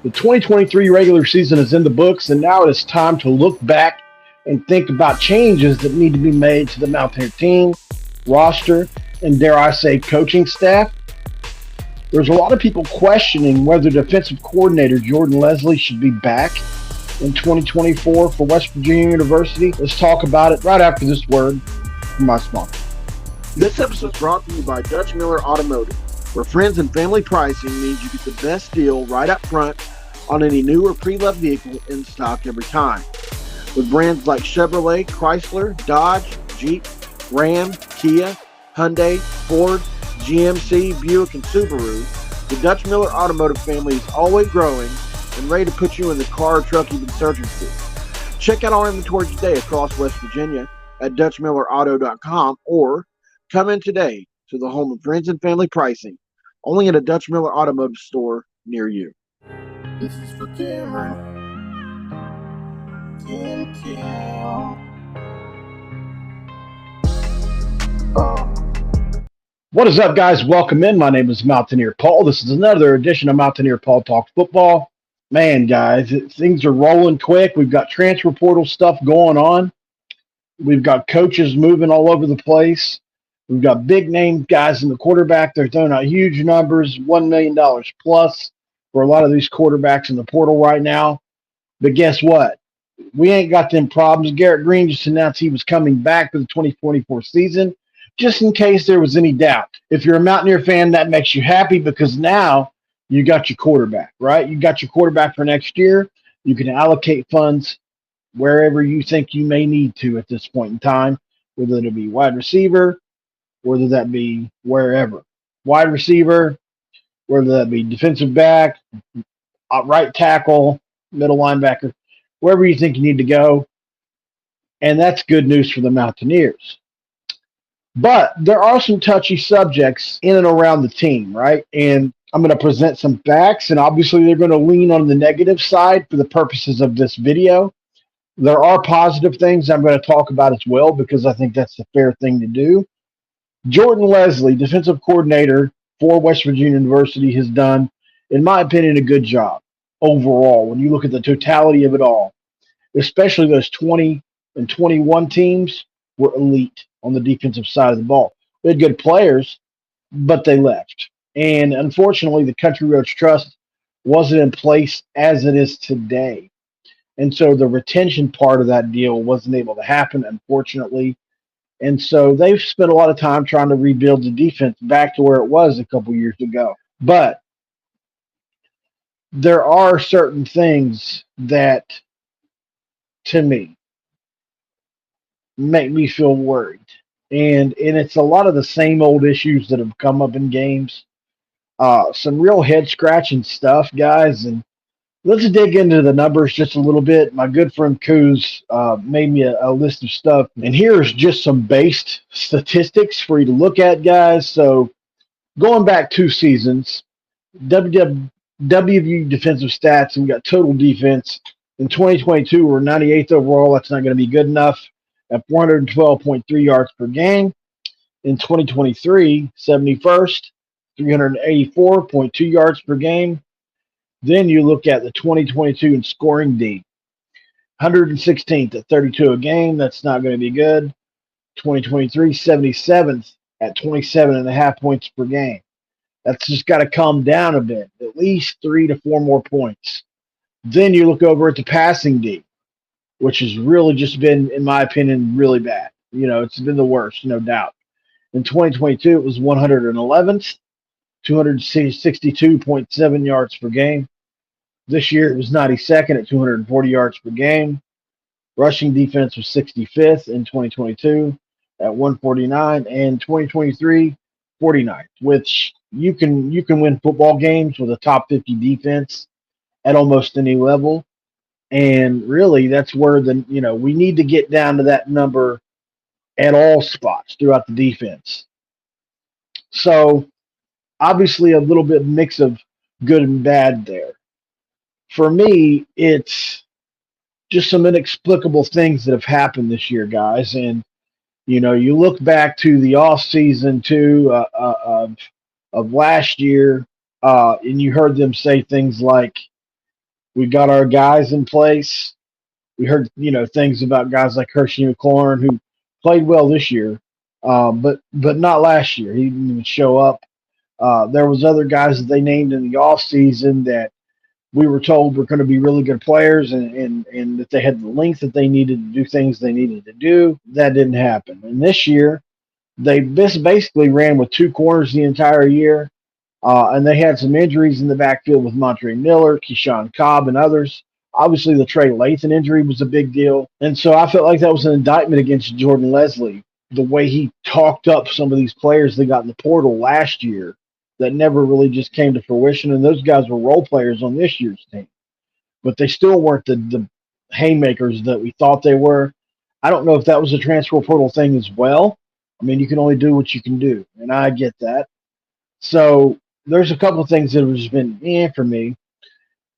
The 2023 regular season is in the books, and now it is time to look back and think about changes that need to be made to the Mountaineer team, roster, and dare I say, coaching staff. There's a lot of people questioning whether defensive coordinator Jordan Lesley should be back in 2024 for West Virginia University. Let's talk about it right after this word from my sponsor. This episode is brought to you by Dutch Miller Automotive, where friends and family pricing means you get the best deal right up front on any new or pre-loved vehicle in stock every time. With brands like Chevrolet, Chrysler, Dodge, Jeep, Ram, Kia, Hyundai, Ford, GMC, Buick, and Subaru, the Dutch Miller Automotive family is always growing and ready to put you in the car or truck you've been searching for. Check out our inventory today across West Virginia at DutchMillerAuto.com or come in today to the home of friends and family pricing, only at a Dutch Miller Automotive store near you. This is for Cameron. What is up, guys? Welcome in. My name is Mountaineer Paul. This is another edition of Mountaineer Paul Talks Football. Man, guys, things are rolling quick. We've got transfer portal stuff going on. We've got coaches moving all over the place. We've got big name guys in the quarterback. They're throwing out huge numbers, $1 million plus for a lot of these quarterbacks in the portal right now. But guess what? We ain't got them problems. Garrett Green just announced he was coming back for the 2024 season, just in case there was any doubt. If you're a Mountaineer fan, that makes you happy because now you got your quarterback, right? You got your quarterback for next year. You can allocate funds wherever you think you may need to at this point in time, whether it be wide receiver, whether that be wherever. Wide receiver, whether that be defensive back, right tackle, middle linebacker, wherever you think you need to go. And that's good news for the Mountaineers. But there are some touchy subjects in and around the team, right? And I'm going to present some facts, and obviously they're going to lean on the negative side for the purposes of this video. There are positive things I'm going to talk about as well because I think that's the fair thing to do. Jordan Lesley, defensive coordinator for West Virginia University, has done, in my opinion, a good job overall when you look at the totality of it all. Especially those 20 and 21 teams were elite on the defensive side of the ball. They had good players, but they left. And unfortunately, the Country Roads Trust wasn't in place as it is today. And so the retention part of that deal wasn't able to happen, unfortunately. And so they've spent a lot of time trying to rebuild the defense back to where it was a couple years ago. But there are certain things that, to me, make me feel worried. And it's a lot of the same old issues that have come up in games. Some real head-scratching stuff, guys. And let's dig into the numbers just a little bit. My good friend Kuz made me a list of stuff. And here's just some based statistics for you to look at, guys. So going back 2 seasons, WVU defensive stats, and we got total defense. In 2022, we're 98th overall. That's not going to be good enough at 412.3 yards per game. In 2023, 71st, 384.2 yards per game. Then you look at the 2022 in scoring D, 116th at 32 a game. That's not going to be good. 2023, 77th at 27.5 points per game. That's just got to come down a bit, at least 3 to 4 more points. Then you look over at the passing D, which has really just been, in my opinion, really bad. You know, it's been the worst, no doubt. In 2022, it was 111th, 262.7 yards per game. This year, it was 92nd at 240 yards per game. Rushing defense was 65th in 2022 at 149, and 2023, 49th, which you can win football games with a top 50 defense at almost any level. And really, that's where we need to get down to that number at all spots throughout the defense. So obviously a little bit mix of good and bad there. For me, it's just some inexplicable things that have happened this year, guys. And, you look back to the off season too of last year, and you heard them say things like, We got our guys in place. We heard, things about guys like Hershey McLaurin who played well this year, but not last year. He didn't even show up. There was other guys that they named in the offseason that we were told were going to be really good players and that they had the length that they needed to do things they needed to do. That didn't happen. And this year, they basically ran with two corners the entire year. And they had some injuries in the backfield with Montre Miller, Keyshawn Cobb, and others. Obviously, the Trey Lathan injury was a big deal. And so I felt like that was an indictment against Jordan Lesley, the way he talked up some of these players that got in the portal last year that never really just came to fruition. And those guys were role players on this year's team. But they still weren't the haymakers that we thought they were. I don't know if that was a transfer portal thing as well. I mean, you can only do what you can do, and I get that. So there's a couple of things that have just been for me.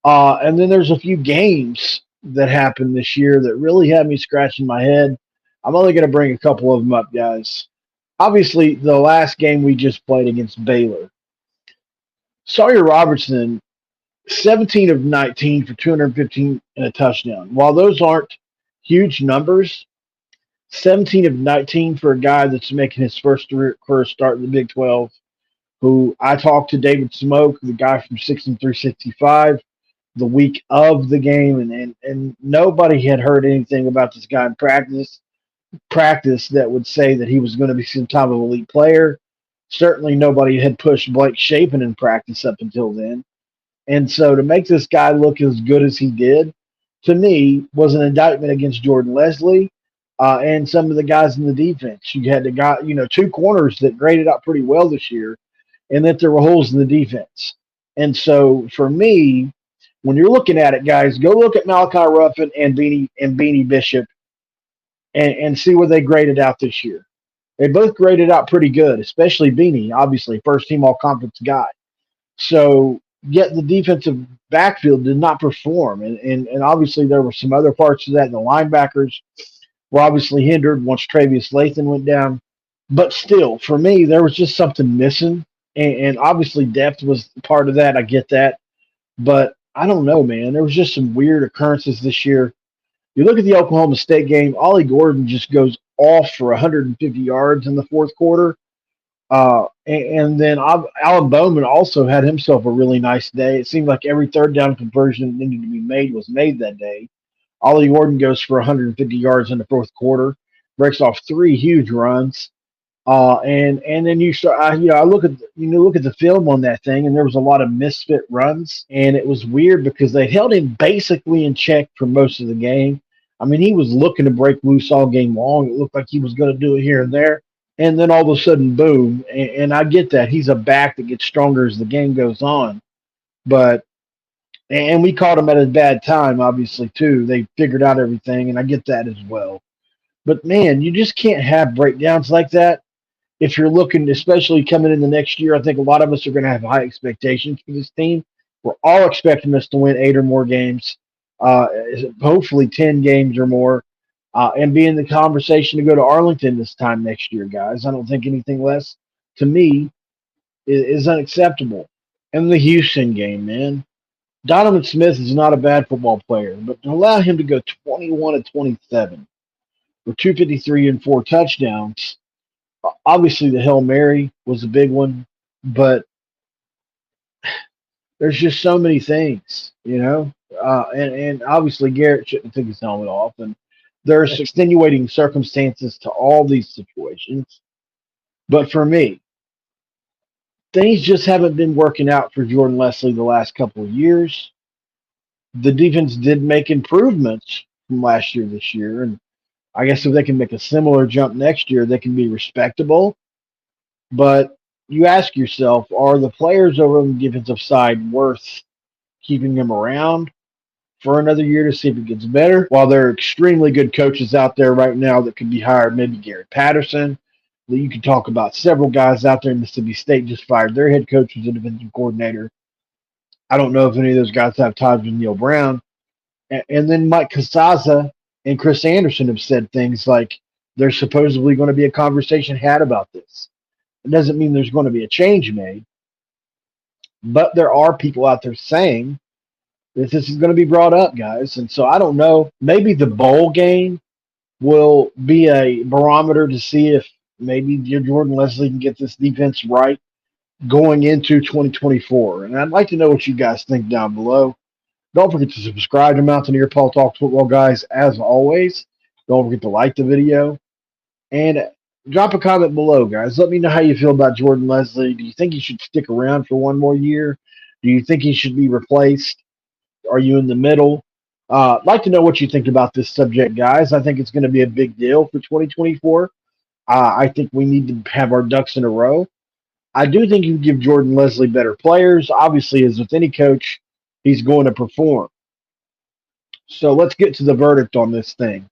And then there's a few games that happened this year that really had me scratching my head. I'm only going to bring a couple of them up, guys. Obviously, the last game we just played against Baylor. Sawyer Robertson, 17 of 19 for 215 and a touchdown. While those aren't huge numbers, 17 of 19 for a guy that's making his first career start in the Big 12, who I talked to David Smoke, the guy from 6 and 365, the week of the game, and nobody had heard anything about this guy in practice that would say that he was going to be some type of elite player. Certainly nobody had pushed Blake Shapen in practice up until then. And so to make this guy look as good as he did, to me, was an indictment against Jordan Lesley and some of the guys in the defense. You had two corners that graded out pretty well this year, and that there were holes in the defense. And so for me, when you're looking at it, guys, go look at Malachi Ruffin and Beanie Bishop and see where they graded out this year. They both graded out pretty good, especially Beanie, obviously, first-team all-conference guy. So yet the defensive backfield did not perform. And obviously there were some other parts of that. The linebackers were obviously hindered once Travius Lathan went down. But still, for me, there was just something missing. And obviously depth was part of that. I get that. But I don't know, man. There was just some weird occurrences this year. You look at the Oklahoma State game, Ollie Gordon just goes off for 150 yards in the fourth quarter. And then Alan Bowman also had himself a really nice day. It seemed like every third down conversion that needed to be made was made that day. Ollie Gordon goes for 150 yards in the fourth quarter, breaks off 3 huge runs. And then you start, I look at the film on that thing, and there was a lot of misfit runs, and it was weird because they held him basically in check for most of the game. I mean, he was looking to break loose all game long. It looked like he was going to do it here and there, and then all of a sudden, boom! And I get that he's a back that gets stronger as the game goes on, and we caught him at a bad time, obviously too. They figured out everything, and I get that as well. But man, you just can't have breakdowns like that. If you're looking, especially coming in the next year, I think a lot of us are going to have high expectations for this team. We're all expecting us to win 8 or more games, hopefully 10 games or more, and be in the conversation to go to Arlington this time next year, guys. I don't think anything less, to me, is unacceptable. And the Houston game, man. Donovan Smith is not a bad football player, but to allow him to go 21-27 with 253 and 4 touchdowns, obviously the Hail Mary was a big one, but there's just so many things, and obviously Garrett shouldn't take his helmet off, and there's extenuating circumstances to all these situations. But for me, things just haven't been working out for Jordan Lesley the last couple of years. The defense did make improvements from last year this year, and I guess if they can make a similar jump next year, they can be respectable. But you ask yourself, are the players over on the defensive side worth keeping them around for another year to see if it gets better? While there are extremely good coaches out there right now that could be hired, maybe Garrett Patterson. You can talk about several guys out there in Mississippi State just fired their head coach as a defensive coordinator. I don't know if any of those guys have ties with Neal Brown. And then Mike Casazza and Chris Anderson have said things like there's supposedly going to be a conversation had about this. It doesn't mean there's going to be a change made, but there are people out there saying This is going to be brought up, guys. And so I don't know. Maybe the bowl game will be a barometer to see if maybe your Jordan Lesley can get this defense right going into 2024. And I'd like to know what you guys think down below. Don't forget to subscribe to Mountaineer Paul Talks Football, guys, as always. Don't forget to like the video. And drop a comment below, guys. Let me know how you feel about Jordan Lesley. Do you think he should stick around for one more year? Do you think he should be replaced? Are you in the middle? I'd like to know what you think about this subject, guys. I think it's going to be a big deal for 2024. I think we need to have our ducks in a row. I do think you give Jordan Lesley better players. Obviously, as with any coach, he's going to perform. So let's get to the verdict on this thing.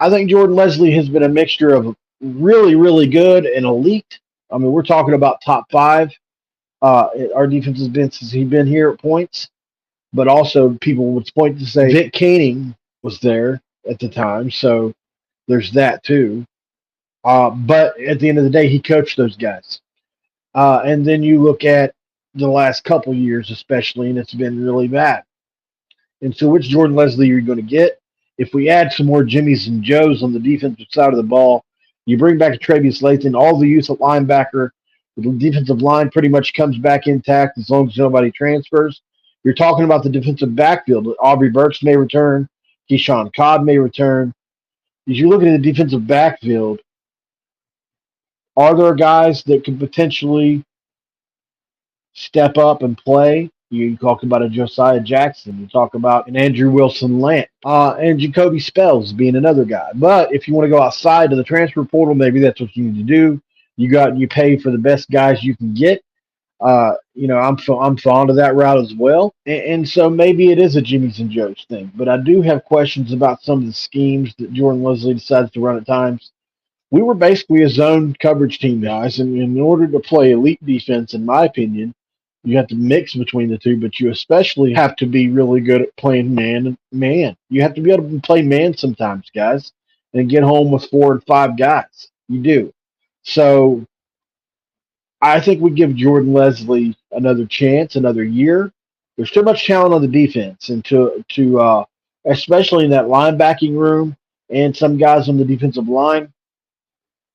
I think Jordan Lesley has been a mixture of really, really good and elite. I mean, we're talking about top 5. Our defense has been since he's been here at points. But also, people would point to say Vic Koening was there at the time. So there's that, too. But at the end of the day, he coached those guys. And then you look at the last couple years, especially, and it's been really bad. And so which Jordan Lesley are you going to get? If we add some more Jimmies and Joes on the defensive side of the ball, you bring back Travis Lathan, all the youth at linebacker, the defensive line pretty much comes back intact as long as nobody transfers. You're talking about the defensive backfield. Aubrey Burks may return. Keyshawn Cobb may return. As you look at the defensive backfield, are there guys that could potentially step up and play? You talk about a Josiah Jackson. You talk about an Andrew Wilson-Lant. And Jacoby Spells being another guy. But if you want to go outside to the transfer portal, maybe that's what you need to do. You pay for the best guys you can get. I'm fond of that route as well. And so maybe it is a Jimmy's and Joe's thing. But I do have questions about some of the schemes that Jordan Lesley decides to run at times. We were basically a zone coverage team, guys. And in order to play elite defense, in my opinion, you have to mix between the two, but you especially have to be really good at playing man. You have to be able to play man sometimes, guys, and get home with 4 and 5 guys. You do. So I think we give Jordan Lesley another chance, another year. There's too much talent on the defense, and to especially in that linebacking room and some guys on the defensive line,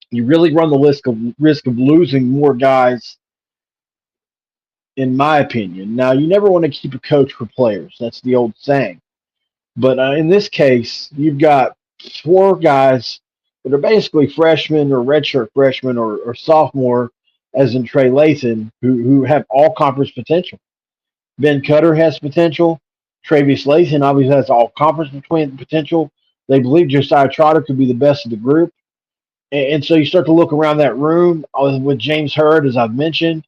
you really run the risk of losing more guys, in my opinion. Now, you never want to keep a coach for players. That's the old saying. But in this case, you've got 4 guys that are basically freshmen or redshirt freshmen or sophomore, as in Trey Lathan, who have all conference potential. Ben Cutter has potential. Travis Lathan obviously has all conference potential. They believe Josiah Trotter could be the best of the group. And so you start to look around that room with James Hurd, as I've mentioned.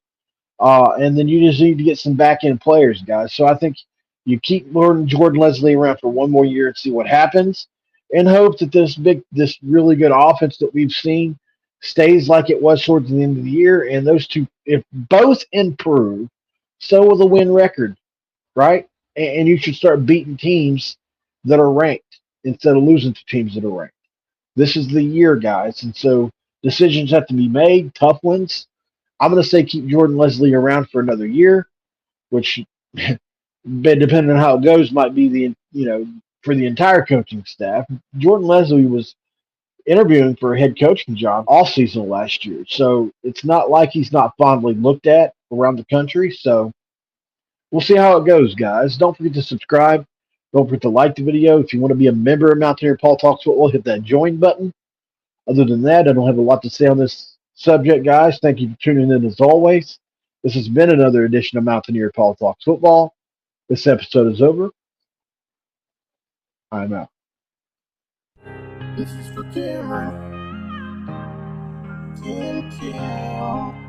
And then you just need to get some back-end players, guys. So I think you keep Jordan Lesley around for one more year and see what happens, and hope that this really good offense that we've seen stays like it was towards the end of the year. And those two, if both improve, so will the win record, right? And you should start beating teams that are ranked instead of losing to teams that are ranked. This is the year, guys. And so decisions have to be made, tough ones. I'm going to say keep Jordan Lesley around for another year, which, depending on how it goes, might be for the entire coaching staff. Jordan Lesley was interviewing for a head coaching job all season last year, so it's not like he's not fondly looked at around the country. So we'll see how it goes, guys. Don't forget to subscribe. Don't forget to like the video. If you want to be a member of Mountaineer Paul Talks Football, hit that join button. Other than that, I don't have a lot to say on this subject, guys. Thank you for tuning in as always. This has been another edition of Mountaineer Paul Talks Football. This episode is over. I'm out. This is for Cameron. Thank you.